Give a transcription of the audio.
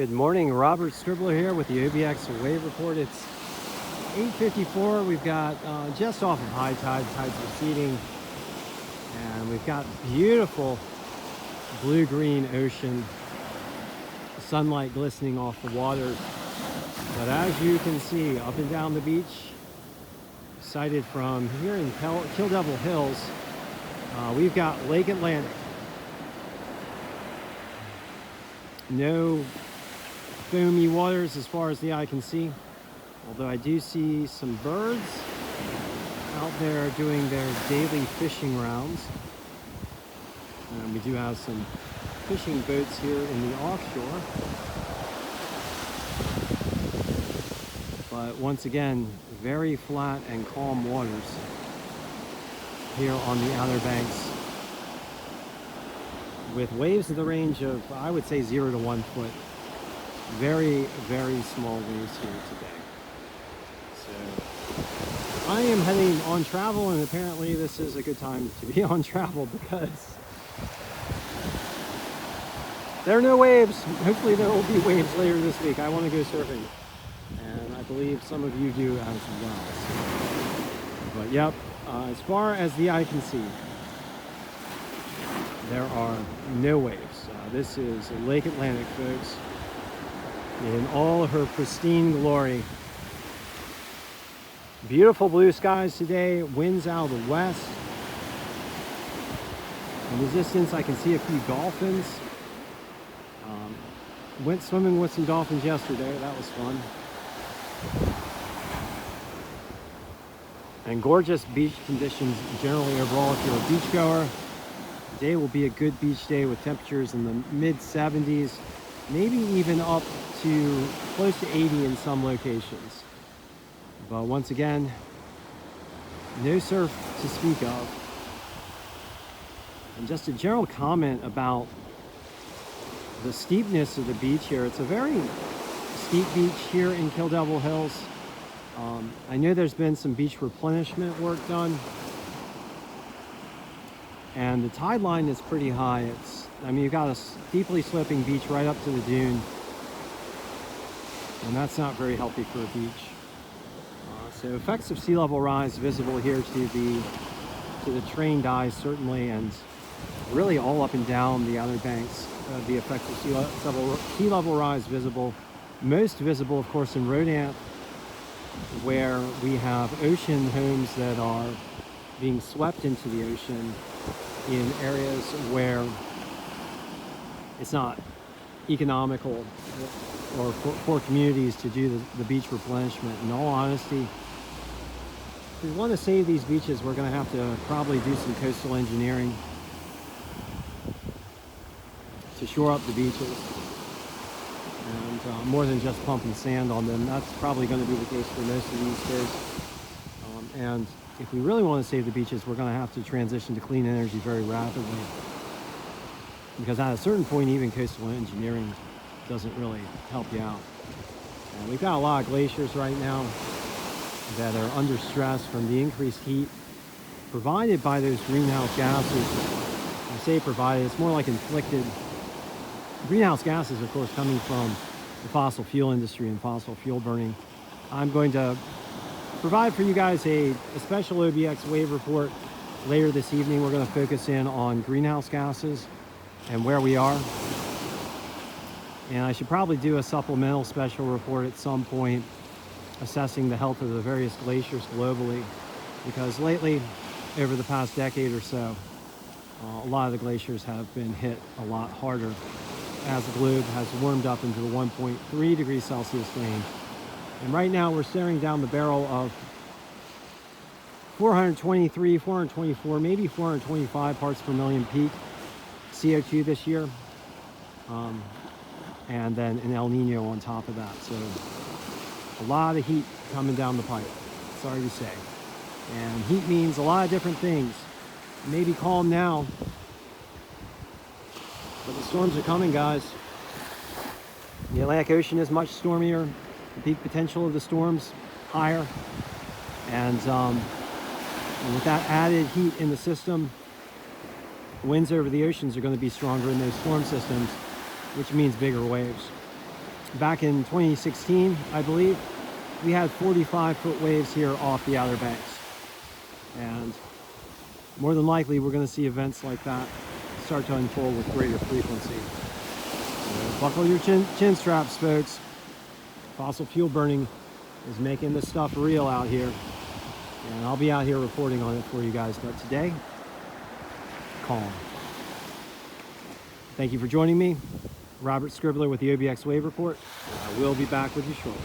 Good morning, Robert Stribler here with the OBX Wave Report. It's 8:54. We've got just off of high tide, tide's receding, and we've got beautiful blue-green ocean, sunlight glistening off the water. But as you can see, up and down the beach, sighted from here in Kill Devil Hills, we've got Lake Atlantic. No foamy waters as far as the eye can see, although I do see some birds out there doing their daily fishing rounds. And we do have some fishing boats here in the offshore. But once again, very flat and calm waters here on the Outer Banks, with waves in the range of, I would say, 0 to 1 foot. Very, very small waves here today. So I am heading on travel, and apparently this is a good time to be on travel because there are no waves. Hopefully there will be waves later this week. I want to go surfing, and I believe some of you do as well. But yep, as far as the eye can see, there are no waves. This is Lake Atlantic, folks, in all her pristine glory. Beautiful blue skies today, winds out of the west. In the distance, I can see a few dolphins. Went swimming with some dolphins yesterday, that was fun. And gorgeous beach conditions generally overall if you're a beach goer. Today will be a good beach day with temperatures in the mid-70s, maybe even up to close to 80 in some locations. But once again, no surf to speak of. And just a general comment about the steepness of the beach here. It's a very steep beach here in Kill Devil Hills. I know there's been some beach replenishment work done, and the tide line is pretty high. I mean, you've got a steeply sloping beach right up to the dune, and that's not very healthy for a beach. So effects of sea level rise visible here to the trained eye, certainly, and really all up and down the Outer Banks. The effects of sea level rise visible. Most visible, of course, in Rodant, where we have ocean homes that are being swept into the ocean in areas where it's not economical or for communities to do the beach replenishment. In all honesty, if we want to save these beaches, we're going to have to probably do some coastal engineering to shore up the beaches, and more than just pumping sand on them. That's probably going to be the case for most of these coasts. And if we really want to save the beaches, we're going to have to transition to clean energy very rapidly, because at a certain point, even coastal engineering doesn't really help you out. And we've got a lot of glaciers right now that are under stress from the increased heat provided by those greenhouse gases. I say provided, it's more like inflicted. Greenhouse gases, of course, coming from the fossil fuel industry and fossil fuel burning. I'm going to provide for you guys a special OBX wave report later this evening. We're going to focus in on greenhouse gases and where we are. And I should probably do a supplemental special report at some point assessing the health of the various glaciers globally, because lately, over the past decade or so, a lot of the glaciers have been hit a lot harder as the globe has warmed up into the 1.3 degrees Celsius range. And right now we're staring down the barrel of 423, 424, maybe 425 parts per million peak CO2 this year. And then an El Nino on top of that. So a lot of heat coming down the pipe, sorry to say. And heat means a lot of different things. It may be calm now, but the storms are coming, guys. The Atlantic Ocean is much stormier. The peak potential of the storms higher. And with that added heat in the system, winds over the oceans are going to be stronger in those storm systems, which means bigger waves. back in 2016, I believe, we had 45-foot waves here off the Outer Banks. And more than likely, we're going to see events like that start to unfold with greater frequency. So buckle your chin straps, folks. Fossil fuel burning is making this stuff real out here. And I'll be out here reporting on it for you guys. But today, calm. Thank you for joining me. Robert Scribbler with the OBX Wave Report. I will be back with you shortly.